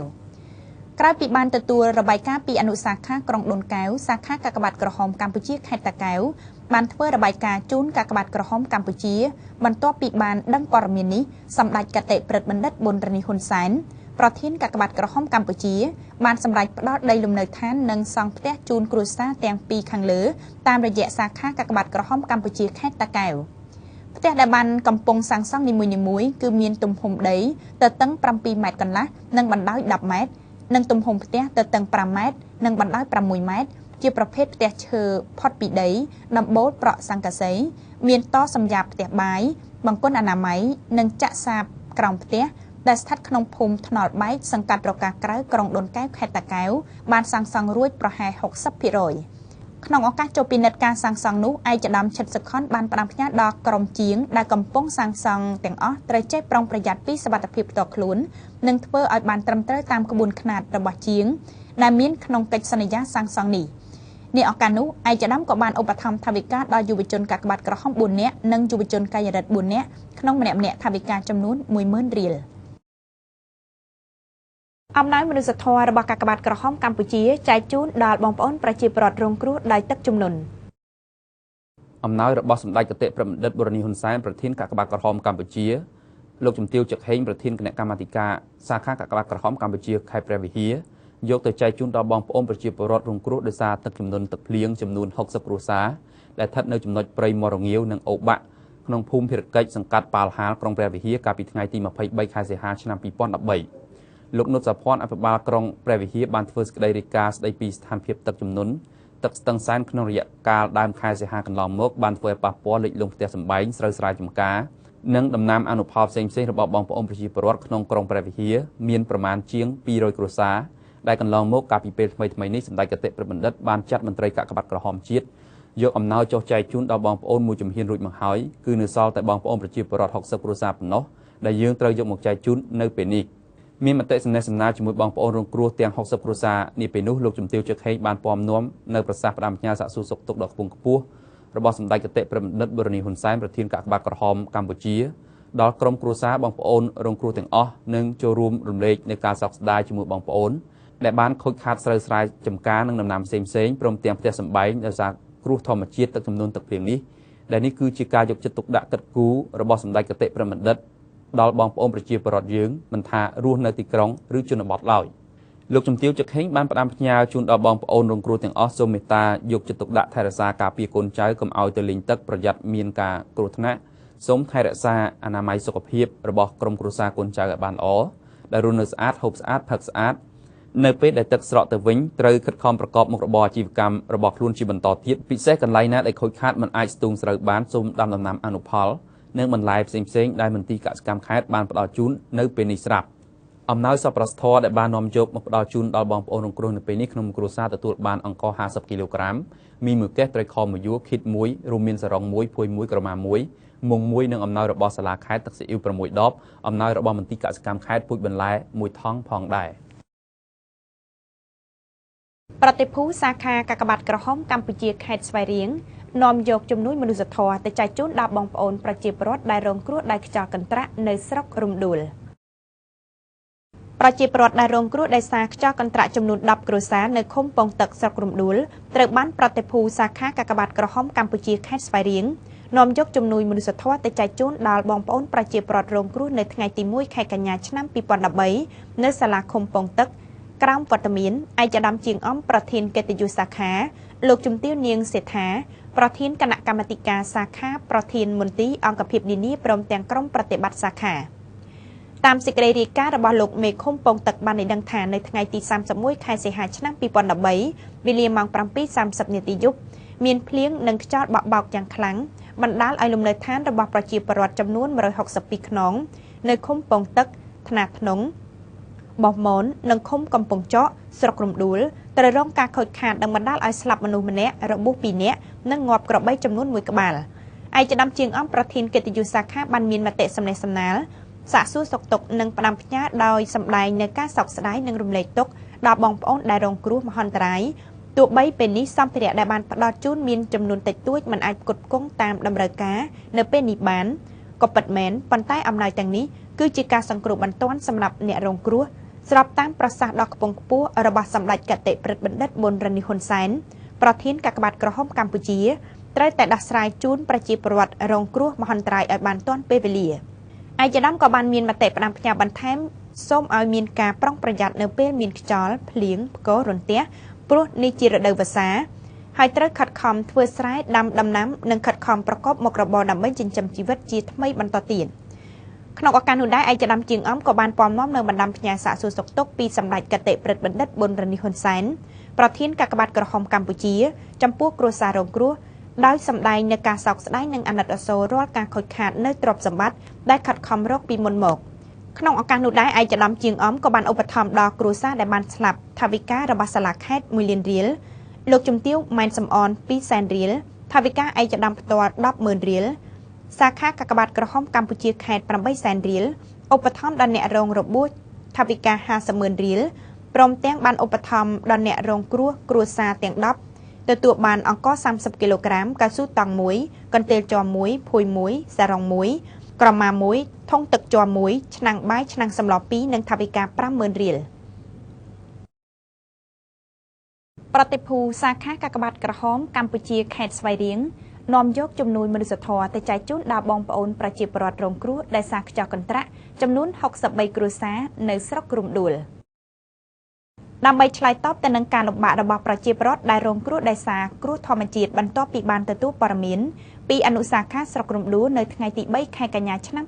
ក្រៅពីបានទទួលរបាយការណ៍ពីអនុសាខាក្រុងដូនកែវសាខាកាកបាទក្រហមកម្ពុជាខេត្តតាកែវបានធ្វើរបាយការណ៍ជូនកាកបាទក្រហមកម្ពុជាបន្ទាប់ពីបានដឹងព័ត៌មាននេះសម្ដេចកតេព្រឹទ្ធបណ្ឌិតប៊ុនរ៉ានីហ៊ុនសែនប្រធានកាកបាទក្រហមកម្ពុជាបានសម្រេចផ្តល់ដីលំនៅឋាននិងសង់ផ្ទះជូនគ្រួសារទាំងពីរខាងលើតាមរយៈសាខាកាកបាទក្រហមកម្ពុជាខេត្តតាកែវផ្ទះដែលបានកំពុងសាងសង់នីមួយៗគឺមានទំហំដីទទឹង7ម៉ែត្រកន្លះនិងបណ្ដោយ10ម៉ែត្រនិងទំហំផ្ទះទទឹង5ម៉ែត្រនិងបណ្ដោយ6ម៉ែត្រជាប្រភេទផ្ទះឈើផុតពីដីដំបូលប្រក់សង្កសីមានតសម្រាប់ផ្ទះបាយបង្គន់អនាម័យនិងចាក់សាបក្រោមផ្ទះដែលស្ថិតក្នុងភូមិថ្នល់បែកសង្កាត់រកាក្រៅក្រុងដូនកែវខេត្តតាកែវបានសាងសង់រួចប្រហែល 60% ក្នុងឱកាសចូលពិនិត្យការសាងសង់នោះឯកឧត្តមឈិតសុខុនបានផ្ដាំផ្ញើដល់ក្រុមជាងដែលកំពុងសាងសង់ទាំងអស់ត្រូវចេះប្រុងប្រយ័ត្នពីសុវត្ថិភាពផ្ទាល់ខ្លួននិងធ្វើឲ្យបានត្រឹមត្រូវតាមក្បួនខ្នាតរបស់ជាងដែលមានក្នុងកិច្ចសន្យាសាងសង់នេះនាឱកាសនោះឯកឧត្តមក៏បានឧបត្ថម្ភថវិកាដល់យុវជនកាកបាទក្រហម4នាក់និងយុវជនកាយរិទ្ធ4នាក់ក្នុងម្នាក់ៗថវិកាចំនួន 10,000 រៀលអំណោយមនុស្សធម៌របស់កាកបាទក្រហមកម្ពុជាចែកជូនដល់បងប្អូនប្រជាពលរដ្ឋរងគ្រោះដោយទឹកជំនន់អំណោយរបស់សម្ដេចគតិប្រិមណ្ឌិតបូរនីហ៊ុនសែនប្រធានកាកបាទក្រហមកម្ពុជាលោកជំទាវ ចឹកហេងប្រធានគណៈកម្មាធិការសាខាកាកបាទក្រហមកម្ពុជាខេត្តព្រះវិហារយកទៅចែកជូនដល់បងប្អូនប្រជាពលរដ្ឋរងគ្រោះដោយសារទឹកជំនន់ទឹកភ្លៀងចំនួន60គ្រួសារដែលស្ថិតនៅចំណុចព្រៃមរងាវនិងអូបាក់ក្នុងភូមិភារកិច្ចសង្កាត់ប៉ាលហាលក្រុងព្រះវិហារកាលពីថ្ងៃទី23ខែសីហាឆ្នាំ2013លោកនុតសាភ័ណ្ឌអភិបាលក្រុងព្រះវិហារបានធ្វើសេចក្តីរាយការណ៍ស្តីពីស្ថានភាពទឹកជំនន់ទឹកស្ទឹងសែនក្នុងរយៈកាលដើមខែសីហាកន្លងមកបានធ្វើឲ្យប៉ះពាល់លិចលង់ផ្ទះសម្បែងស្រូវស្រែចម្ការនិងដំណាំអនុផលផ្សេងៗរបស់បងប្អូនប្រជាពលរដ្ឋក្នុងក្រុងព្រះវិហារមានប្រមាណជាង200គ្រួសារដែលកន្លងមកកាលពីពេលថ្មីៗនេះសម្ដេចគតិប្រិមណ្ឌិតបានចាត់មន្ត្រីកាកបាទក្រហមជាតិយកអំណោយចុះចែកជូនដល់បងប្អូនមួយជំហានរួចមកហើយគឺនៅសល់តែបងប្អូនប្រជាពលរដ្ឋ60គ្រួសារប៉ុណ្ណោះដែលយើងត្រូវយកមកចែកជូននៅពេលនេះមានមតិសំណេះសំណាលជាមួយបងប្អូនរងគ្រោះទាំង60គ្រួសារនេះពេលនោះលោកជំទាវ ចឹកហេងបានពំនាំនៅប្រសាសន៍ផ្ដាំផ្ញើសាកសួរសុខទុក្ខដ៏ខ្ពង់ខ្ពស់របស់សម្ដេចគតិប្រិមណ្ឌិតបូរនីហ៊ុនសែនប្រធានកាកបាទក្រហមកម្ពុជាដល់ក្រុមគ្រួសារបងប្អូនរងគ្រោះទាំងអស់និងចូលរួមរំលែកនៅការសោកស្ដាយជាមួយបងប្អូនដែលបានខូចខាតស្រូវស្រែចម្ការនិងដំណាំផ្សេងៗព្រមទាំងផ្ទះសម្បែងដោយសារគ្រោះធម្មជាតិទឹកជំនន់ទឹកភ្លៀងនេះដែលនេះគឺជាការយកចិត្តទុកដាក់កិត្តគូរបស់សម្ដេចគតិប្រិមណ្ឌិតដល់បងប្អូនប្រជាពលរដ្ឋយើងមិនថារស់នៅទីក្រុងឬជនបទឡើយលោកជំទាវ ចឹកហេងបានផ្ដាំផ្ញើជូនដល់បងប្អូនរងគ្រោះទាំងអស់សូមមេត្តាយកចិត្តទុកដាក់ថែរក្សាការពារកូនចៅកុំឲ្យទៅលេងទឹកប្រយ័ត្នមានការគ្រោះថ្នាក់ សូមថែរក្សាអនាម័យសុខភាពរបស់ក្រុមគ្រួសារកូនចៅឲ្យបានល្អដែលរស់នៅស្អាតហូបស្អាតផឹកស្អាតនៅពេលដែលទឹកស្រកទៅវិញត្រូវខិតខំប្រកបមុខរបរអាជីវកម្មរបស់ខ្លួនជាបន្តទៀតពិសេសកន្លែងណាដែលខូចខាតមិនអាចស្ទូងស្រូវបានសូមដាំដំណាំអនុផលនិងបន្លែផ្សេងៗដែលមន្ទីរកសិកម្មខេត្តបានផ្ដល់ជូននៅពេលនេះស្រាប់អំណោយសប្បុរសធម៌ដែលបាននាំយកមកផ្ដល់ជូនដល់បងប្អូនរងគ្រោះនៅពេលនេះក្នុងគ្រួសារទទួលបានអង្ករ50គីឡូក្រាមមី1កេសត្រីខ1យួរឃីត1រួមមានសរង1ភួយ1ក្រមា1មុង1និងអំណោយរបស់សាលាខេត្តទឹកស៊ីអ៊ីវ6ដបអំណោយរបស់មន្ទីរកសិកម្មខេត្តពូជបន្លែ1ថង់ផងដែរប្រតិភូសាខាកាកបាទក្រហមកម្ពុជាខេត្តស្វាយរៀងនាំយកជំនួយមនុស្សធម៌ទៅចែកជូនដល់បងប្អូនប្រជាពលរដ្ឋដែលរងគ្រោះដោយខ្យល់កន្ត្រាក់នៅស្រុករំដួលប្រជាពលរដ្ឋដែលរងគ្រោះដោយសារខ្យល់កន្ត្រាក់ចំនួន10គ្រួសារនៅឃុំពងទឹកស្រុករំដួលត្រូវបានប្រតិភូសាខាកាកបាទក្រហមកម្ពុជាខេត្តស្វាយរៀងនាំយកជំនួយមនុស្សធម៌ទៅចែកជូនដល់បងប្អូនប្រជាពលរដ្ឋរងគ្រោះនៅថ្ងៃទី1ខែកញ្ញាឆ្នាំ2013នៅសាលាឃុំពងទឹកក្រោមវត្តមានឯកឧត្តមជាងអំប្រធានកិត្តិយសសាខាលោកជំទាវនាងសេដ្ឋាប្រធានគណៈកម្មាធិការសាខាប្រធានមន្ទីរអង្គភាពនានាព្រមទាំងក្រុមប្រតិបត្តិសាខាតាមសេចក្តីរាយការណ៍របស់លោកមេឃុំពងទឹកបានឲ្យដឹងថានៅថ្ងៃទី31ខែសីហាឆ្នាំ2013វេលាម៉ោង 7:30 នាទីយប់មានភ្លៀងនិងខ្យល់បក់បោកយ៉ាងខ្លាំងបណ្ដាលឲ្យលំនៅឋានរបស់ប្រជាពលរដ្ឋចំនួន162ខ្នងនៅឃុំពងទឹកថ្នាធ្នងបោះមននិងឃុំកំពង់ចកស្រុករំដួលត្រូវរងការខូចខាតនិងបណ្ដាលឲ្យស្លាប់មនុស្សម្នាក់របួស2នាក់និងងាប់ក្របីចំនួន1ក្បាលឯកឧត្តមជាងអង្គប្រធានកិត្តិយសសាខាបានមានមតិសំណេះសំណាលសាកសួរសុខទុក្ខនិងផ្ដាំផ្ញើដោយសម្ដែងនៅការសោកស្ដាយនិងរំលែកទុក្ខដល់បងប្អូនដែលរងគ្រោះមហន្តរាយទោះបីពេលនេះសម្ភារៈដែលបានផ្ដល់ជូនមានចំនួនតិចតួចមិនអាចផ្គត់ផ្គង់តាមតម្រូវការនៅពេលនេះបានក៏ពិតមែនប៉ុន្តែអំណោយទាំងនេះគឺជាការសង្គ្រោះបន្ទាន់សម្រាប់អ្នករងគ្រោះស្របតាមប្រសាសន៍ដ៏ខ្ពង់ខ្ពស់របស់សម្ដេចគតិព្រឹទ្ធបណ្ឌិតប៊ុនរ៉ានីហ៊ុនសែនប្រធានកាកបាទក្រហមកម្ពុជាត្រូវតែដោះស្រាយជូនប្រជាពលរដ្ឋរងគ្រោះមហន្តរាយឲ្យបានទាន់ពេលវេលាឯកឧត្តមក៏បានមានមតិផ្ដាំផ្ញើបន្ថែមសូមឲ្យមានការប្រុងប្រយ័ត្ននៅពេលមានខ្យល់ភ្លៀងផ្គររន្ទះព្រោះនេះជារដូវវស្សាហើយត្រូវខិតខំធ្វើស្រែដាំដំណាំនិងខិតខំប្រកបមុខរបរដើម្បីចិញ្ចឹមជីវិតជាថ្មីបន្តទៀតក្នុងឱកាសនោះដែរឯកឧត្តមជាងអំក៏បានពំនាំនៅបណ្ដាំផ្ញើសាកសួរសុខទុក្ខពីសម្ដេចគតិព្រឹទ្ធបណ្ឌិតប៊ុនរ៉ានីហ៊ុនសែនប្រធានកាកបាទក្រហមកម្ពុជាចំពោះគ្រួសាររងគ្រោះដោយសម្ដែងនៅការសោកស្ដាយនិងអាណិតអាសូររាល់ការខូចខាតនៅទ្រព្យសម្បត្តិដែលខិតខំរកពីមុនមកក្នុងឱកាសនោះដែរឯកឧត្តមជាងអំក៏បានឧបត្ថម្ភដល់គ្រួសារដែលបានស្លាប់ថវិការបស់សាលាខេត្ត1លានរៀលលោកជំទាវម៉ែនសំអន2សែនរៀលថវិកាឯកឧត្តមផ្ទាល់ 100000 រៀលសាខាកាកបាទក្រហមកម្ពុជាខេត្ត8សែនរៀលឧបត្ថម្ភដល់អ្នករងរបួសថវិកា500,000 រៀលព្រមទាំងបានឧបត្ថម្ភដល់អ្នករងគ្រោះគ្រួសារទាំង10ទទួលបានអង្ករ30គីឡូក្រាមកៅស៊ូតង់1កន្ទេលជ័រ1ភួយ1សារ៉ុង1ក្រមា1ធុងទឹកជ័រ1ឆ្នាំងបាយឆ្នាំងសម្ល2និងថវិកា50000 រៀលប្រតិភូសាខាកាកបាទក្រហមកម្ពុជាខេត្តស្វាយរៀងនាំយកជំនួយមនុស្សធម៌ទៅចែកជូនដល់បងប្អូនប្រជាពលរដ្ឋរងគ្រោះដោយសារខ្យល់កន្ត្រាក់ចំនួន63គ្រួសារនៅស្រុករំដួលដើម្បីឆ្លើយតបទៅនឹងការលំបាករបស់ប្រជាពលរដ្ឋដែលរងគ្រោះដោយសារគ្រោះធម្មជាតិបន្ទាប់ពីបានទទួលព័ត៌មានពីអនុសាខាស្រុករំដួលនៅថ្ងៃទី3ខែកញ្ញាឆ្នាំ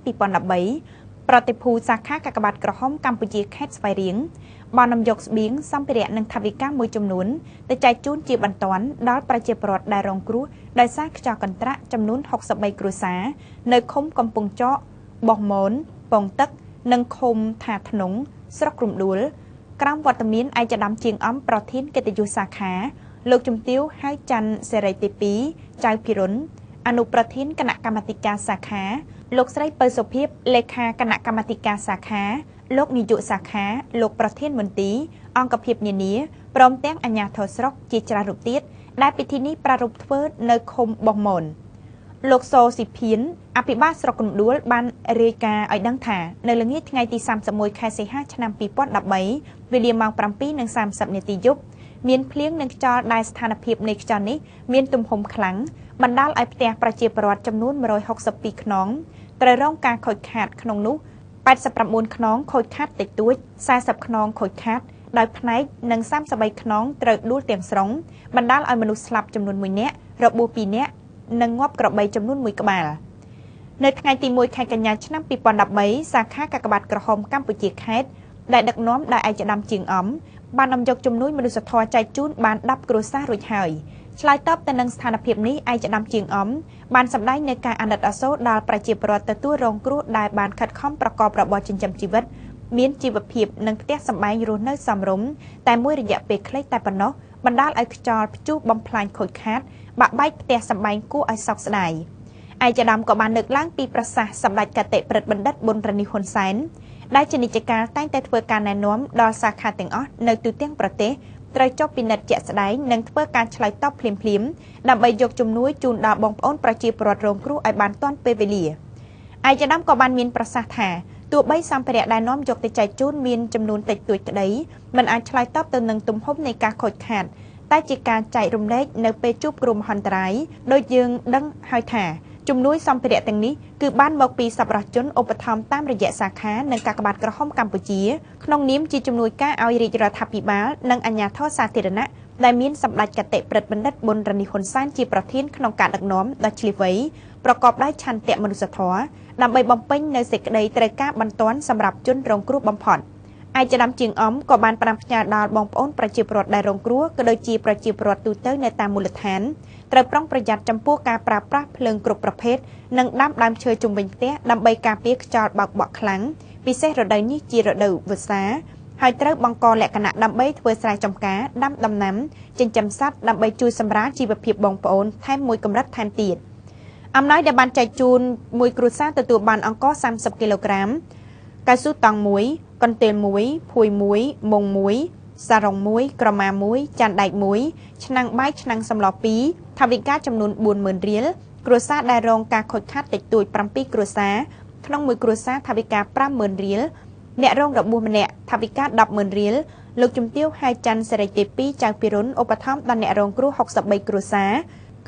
2013ប្រតិភូសាខាកាកបាទក្រហមកម្ពុជាខេត្តស្វាយរៀងបាននាំយកស្បៀងសម្ភារៈនិងថវិកាមួយចំនួនទៅចែកជូនជាបន្ទាន់ដល់ប្រជាពលរដ្ឋដែលរងគ្រោះដោយសារខ្យល់កន្ត្រាក់ចំនួន63គ្រួសារនៅឃុំកំពង់ចកបោះមនពងទឹកនិងឃុំថាធ្នងស្រុករំដួលក្រោមវត្តមានឯកឧត្តមជាងអំប្រធានកិត្តិយសសាខាលោកជំទាវហៅច័ន្ទសេរីទី2ចៅភិរុនអនុប្រធានគណៈកម្មាធិការសាខាលោកស្រីពៅសុភាពលេខាគណៈកម្មាធិការសាខាលោកនាយកសាខាលោកប្រធានមន្ទីរអង្គភាពនានាព្រមទាំងអាជ្ញាធរស្រុកជាច្រើនរូបទៀតដែលពិធីនេះប្រារព្ធធ្វើនៅឃុំបោះមនលោកសស៊ីភៀនអភិបាលស្រុកកណ្ដួលបានរាយការណ៍ឲ្យដឹងថានៅល្ងាចថ្ងៃទី31ខែសីហាឆ្នាំ2013វេលាម៉ោង 7:30 នាទីយប់មានភ្លៀងនិងខ្យល់ដែលស្ថានភាពនៃខ្យល់នេះមានទំហំខ្លាំងបណ្ដាលឲ្យផ្ទះប្រជាពលរដ្ឋចំនួន162ខ្នងត្រូវរងការខូចខាតក្នុងនោះ89ខ្នងខូចខាតតិចតួច40ខ្នងខូចខាតដោយផ្នែកនិង33ខ្នងត្រូវដួលទាំងស្រុងបណ្ដាលឲ្យមនុស្សស្លាប់ចំនួន1នាក់របួស2នាក់និងងាប់ក្របីចំនួន1ក្បាល នៅថ្ងៃទី1ខែកញ្ញាឆ្នាំ2013សាខាកាកបាទក្រហមកម្ពុជាខេត្តដែលដឹកនាំដោយឯកឧត្តមជាងអំបាននាំយកជំនួយមនុស្សធម៌ចែកជូនបាន10គ្រួសាររួចហើយឆ្លើយតបទៅនឹងស្ថានភាពនេះឯកឧត្តមជាងអំបានសម្ដែងនៅការអាណិតអាសូរដល់ប្រជាពលរដ្ឋទទួលរងគ្រោះដែលបានខិតខំប្រកបរបរចិញ្ចឹមជីវិតមានជីវភាពនិងផ្ទះសម្បែងរស់នៅសមរម្យតែមួយរយៈពេលខ្លីតែប៉ុណ្ណោះបណ្ដាលឲ្យខ្យល់ព្យុះបំផ្លាញខូចខាតបាក់បែកផ្ទះសម្បែងគួរឲ្យសោកស្ដាយឯកឧត្តមក៏បានលើកឡើងពីប្រសាសន៍សម្ដេចកតេព្រឹទ្ធបណ្ឌិតប៊ុនរនីហ៊ុនសែនដែលជានិច្ចកាលតែងតែធ្វើការណែនាំដល់សាខាទាំងអស់នៅទូទាំងប្រទេសត្រូវចុះពិនិត្យជាក់ស្ដែងនិងធ្វើការឆ្លើយតបភ្លាមៗដើម្បីយកជំនួយជូនដល់បងប្អូនប្រជាពលរដ្ឋរងគ្រោះឲ្យបានទាន់ពេលវេលាឯកឧត្តមក៏បានមានប្រសាសន៍ថាទោះបីសម្ភារៈដែលនាំយកទៅចែកជូនមានចំនួនតិចតួចក្តីមិនអាចឆ្លើយតបទៅនឹងទំហំនៃការខូចខាតតែជាការចែករំលែកនៅពេលជួបគ្រោះមហន្តរាយដោយយើងដឹងហើយថាជំនួយសម្ភារៈទាំងនេះគឺបានមកពីសប្បុរសជនឧបត្ថម្ភតាមរយៈសាខានិងកាកបាទក្រហមកម្ពុជាក្នុងនាមជាជំនួយការឲ្យរាជរដ្ឋាភិបាលនិងអាជ្ញាធរសាធារណៈដែលមានសម្ដេចកតេព្រឹទ្ធបណ្ឌិតប៊ុនរនីហ៊ុនសែនជាប្រធានក្នុងការដឹកនាំដ៏ឆ្លៀសវៃប្រកបដោយឆន្ទៈមនុស្សធម៌ដើម្បីបំពេញនូវសេចក្តីត្រូវការបន្ទាន់សម្រាប់ជនរងគ្រោះបំផុតឯកឧត្តមជាងអំក៏បានផ្ដាំផ្ញើដល់បងប្អូនប្រជាពលរដ្ឋដែលរងគ្រោះក៏ដូចជាប្រជាពលរដ្ឋទូទៅនៅតាមមូលដ្ឋានត្រូវប្រុងប្រយ័ត្នចំពោះការប្រើប្រាស់ភ្លើងគ្រប់ប្រភេទនិងដាំដើមឈើជុំវិញផ្ទះដើម្បីការពារខ្យល់បោកបក់ខ្លាំងពិសេសរដូវនេះជារដូវវស្សាហើយត្រូវបង្កលក្ខណៈដើម្បីធ្វើស្រែចម្ការដាំដំណាំចិញ្ចឹមសត្វដើម្បីជួយសម្រាលជីវភាពបងប្អូនថែមមួយកម្រិតថែមទៀតអំណោយដែលបានចែកជូនមួយគ្រួសារទទួលបានអង្ករ30គីឡូក្រាមកៅស៊ូតង់1កន្ទេល1ភួយ1មុង1សារ៉ុង1ក្រមា1ចានដែក1ឆ្នាំងបាយឆ្នាំងសម្ល2ថវិកាចំនួន40000រៀលគ្រួសារដែលរងការខូចខាតតិចតួច7គ្រួសារក្នុងមួយគ្រួសារថវិកា50000រៀលអ្នករងរបួសម្នាក់ថវិកា100,000រៀលលោកជំទាវហែច័ន្ទសេរីទេ2ចៅពីរុនឧបត្ថម្ភដល់អ្នករងគ្រោះ63គ្រួសារ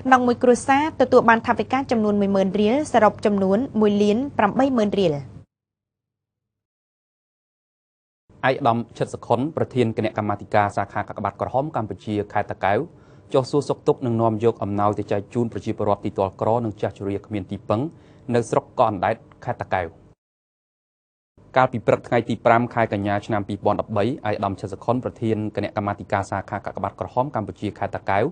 ក្នុងមួយគ្រួសារទទួលបានថវិកាចំនួន10000រៀលសរុបចំនួន1,80,000រៀលឯកឧត្តមឈិតសុខុនប្រធានគណៈកម្មាធិការសាខាកាកបាទក្រហមកម្ពុជាខេត្តតាកែវចុះសួរសុខទុក្ខនិងនាំយកអំណោយទៅចែកជូនប្រជាពលរដ្ឋទីទាល់ក្រនិងចាស់ជរាគ្មានទីពឹងនៅស្រុកកោះអណ្ដែតខេត្តតាកែវកាលពីព្រឹកថ្ងៃទី5ខែកញ្ញាឆ្នាំ2013ឯកឧត្តមឈិតសុខុនប្រធានគណៈកម្មាធិការសាខាកាកបាទក្រហមកម្ពុជាខេត្តតាកែវ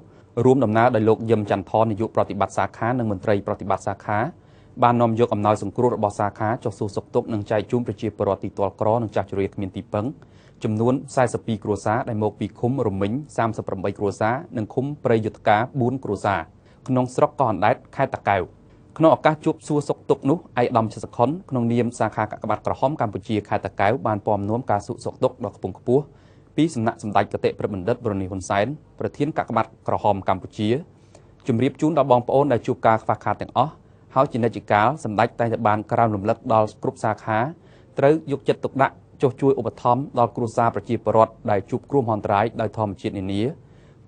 រួមដំណើរដោយលោកយឹមច័ន្ទថននាយកប្រតិបត្តិសាខានិងមន្ត្រីប្រតិបត្តិសាខាបាននាំយកអំណោយសង្គ្រោះរបស់សាខាចុះសួរសុខទុក្ខនិងចែកជូនប្រជាពលរដ្ឋទីទាល់ក្រនិងចាស់ជរាគ្មានទីពឹងចំនួន42គ្រួសារដែលមកពីឃុំរមិញ38គ្រួសារនិងឃុំព្រៃយុទ្ធការ4គ្រួសារក្នុងស្រុកកោះអណ្ដែតខេត្តតាកែវក្នុងឱកាសជួបសួរសុខទុក្ខនោះឯកឧត្តមឈិតសុខុនក្នុងនាមសាខាកាកបាទក្រហមកម្ពុជាខេត្តតាកែវបានពំនាំការសួរសុខទុក្ខដ៏ខ្ពង់ខ្ពស់ពីសំណាក់សម្ដេចកតេព្រឹទ្ធបណ្ឌិតប៊ុនរនីហ៊ុនសែនប្រធានកាកបាទក្រហមកម្ពុជាជម្រាបជូនដល់បងប្អូនដែលជួបការខ្វះខាតទាំងអស់ហើយជានិច្ចកាលសម្ដេចតែងតែបានក្រើនរំលឹកដល់គ្រប់សាខាត្រូវយកចិត្តទុកដាក់ចុះជួយឧបត្ថម្ភដល់គ្រួសារប្រជាពលរដ្ឋដែលជួបគ្រោះមហន្តរាយដោយធម្មជាតិនានា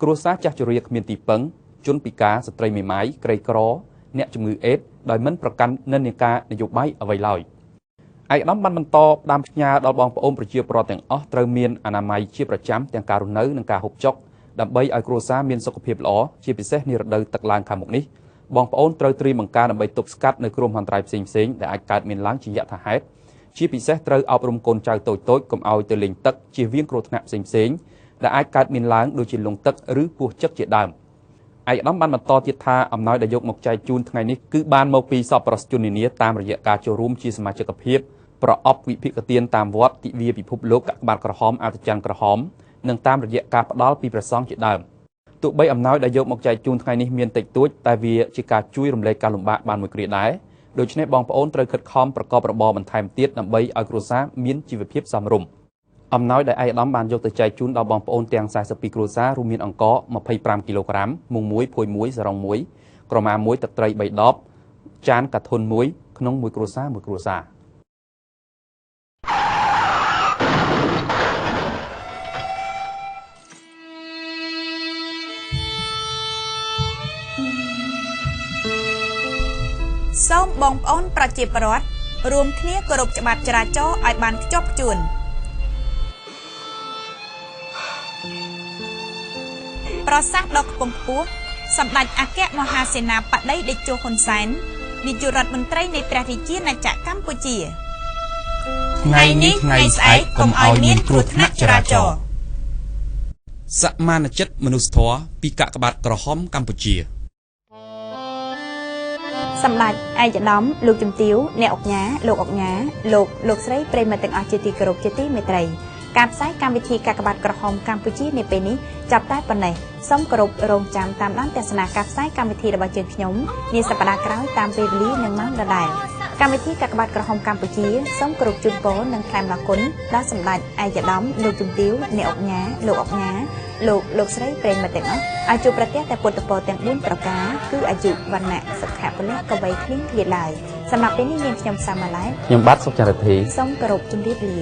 គ្រួសារចាស់ជរាគ្មានទីពឹងជនពិការស្ត្រីមេម៉ាយក្រីក្រអ្នកជំងឺអេដដោយមិនប្រកាន់និន្នាការនយោបាយអ្វីឡើយឯកឧត្តមបានបន្តផ្ដាំផ្ញើដល់បងប្អូនប្រជាពលរដ្ឋទាំងអស់ត្រូវមានអនាម័យជាប្រចាំទាំងការរស់នៅនិងការហូបចុកដើម្បីឲ្យគ្រួសារមានសុខភាពល្អជាពិសេសនារដូវទឹកឡើងខាងមុខនេះបងប្អូនត្រូវត្រៀមបង្ការដើម្បីទប់ស្កាត់នៅគ្រោះមហន្តរាយផ្សេងៗដែលអាចកើតមានឡើងជាយថាហេតុជាពិសេសត្រូវអប់រំកូនចៅតូចៗកុំឲ្យទៅលេងទឹកជៀសវាងគ្រោះថ្នាក់ផ្សេងៗដែលអាចកើតមានឡើងដូចជាលង់ទឹកឬពោះចឹកជាដើមឯកឧត្តមបានបន្តទៀតថាអំណោយដែលយកមកចែកជូនថ្ងៃនេះគឺបានមកពីសប្បុរសជននានាតាមរយៈការចូលរួមជាសមាជិកភាពប្រអប់វិភាគទានតាមវត្តទិវាពិភពលោកកាកបាទក្រហមអត្ថច័ន្ទក្រហមនិងតាមរយៈការផ្ដល់ពីព្រះសង្ឃជាដើមទោះបីអំណោយដែលយកមកចែកជូនថ្ងៃនេះមានតិចតួចតែវាជាការជួយរំលែកការលំបាកបានមួយគ្រាដែរដូច្នេះបងប្អូនត្រូវខិតខំប្រកបរបរបន្ថែមទៀតដើម្បីឲ្យគ្រួសារមានជីវភាពសមរម្យអំណោយដែលឯកឧត្តមបានយកទៅចែកជូនដល់បងប្អូនទាំង42គ្រួសាររួមមានអង្ករ25គីឡូក្រាមមុង1ភួយ1សារ៉ុង1ក្រមា1ទឹកត្រី3ដបចានកាធុន1ក្នុងមួយគ្រួសារមួយគ្រួសារសូមបងប្អូនប្រជាពលរដ្ឋរួមគ្នាគោរពច្បាប់ចរាចរណ៍ឲ្យបានខ្ជាប់ខ្ជួនប្រសាសន៍ដ៏ខ្ពង់ខ្ពស់សម្ដេចអគ្គមហាសេនាបតីតេជោហ៊ុនសែន នាយករដ្ឋមន្ត្រីនៃព្រះរាជាណាចក្រកម្ពុជា ថ្ងៃនេះថ្ងៃស្អែកកុំឲ្យមានគ្រោះថ្នាក់ចរាចរណ៍ សមានចិត្តមនុស្សធម៌ពីកាកបាទក្រហមកម្ពុជា សម្ដេចឯកឧត្តមលោកជំទាវអ្នកអង្គញាលោកអង្គញាលោកស្រីប្រិមត្តទាំងអស់ជាទីគោរពជាទីមេត្រីការផ្សាយកម្មវិធីកាកបាទក្រហមកម្ពុជានាពេលនេះចាប់តែប៉ុណ្ណេះសូមគោរពរងចាំតាមដានទស្សនាការផ្សាយកម្មវិធីរបស់យើងខ្ញុំនាសប្តាហ៍ក្រោយតាមពេលវេលានិងម៉ោងដដែលកម្មវិធីកាកបាទក្រហមកម្ពុជាសូមគោរពជូនពរនិងថ្លែងអំណរគុណដល់សម្ដេចឯកឧត្តមលោកជំទាវអ្នកអង្គញាលោកអង្គញាលោកស្រីប្រិមត្តទាំងអស់ឲ្យជួបប្រទះតែពុទ្ធពរទាំង4ប្រការគឺអាយុវណ្ណៈសុខៈពលៈកវីគ្លៀងគ្លាឡើយសម្រាប់ពេលនេះនាងខ្ញុំសាមាឡែត ខ្ញុំបាទសុខចន្ទធី សូមគោរពជម្រាបលា